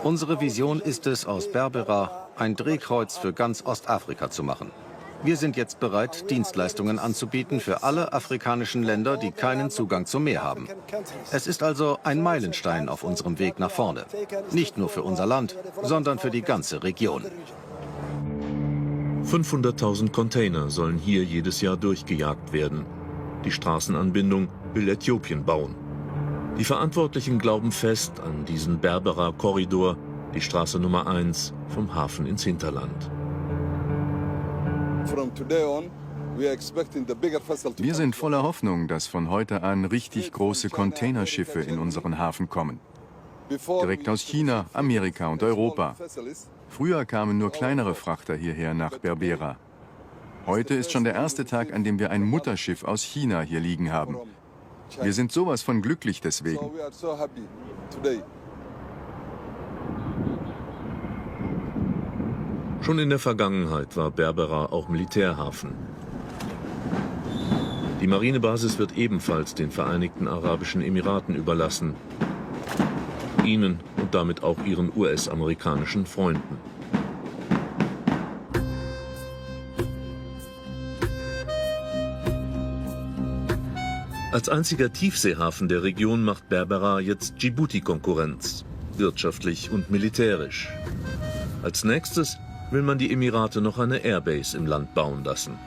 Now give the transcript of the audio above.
Unsere Vision ist es, aus Berbera ein Drehkreuz für ganz Ostafrika zu machen. Wir sind jetzt bereit, Dienstleistungen anzubieten für alle afrikanischen Länder, die keinen Zugang zum Meer haben. Es ist also ein Meilenstein auf unserem Weg nach vorne. Nicht nur für unser Land, sondern für die ganze Region. 500.000 Container sollen hier jedes Jahr durchgejagt werden. Die Straßenanbindung will Äthiopien bauen. Die Verantwortlichen glauben fest an diesen Berbera-Korridor, die Straße Nummer 1 vom Hafen ins Hinterland. Wir sind voller Hoffnung, dass von heute an richtig große Containerschiffe in unseren Hafen kommen. Direkt aus China, Amerika und Europa. Früher kamen nur kleinere Frachter hierher nach Berbera. Heute ist schon der erste Tag, an dem wir ein Mutterschiff aus China hier liegen haben. Wir sind sowas von glücklich deswegen. Schon in der Vergangenheit war Berbera auch Militärhafen. Die Marinebasis wird ebenfalls den Vereinigten Arabischen Emiraten überlassen. Ihnen und damit auch ihren US-amerikanischen Freunden. Als einziger Tiefseehafen der Region macht Berbera jetzt Djibouti Konkurrenz, wirtschaftlich und militärisch. Als nächstes will man die Emirate noch eine Airbase im Land bauen lassen.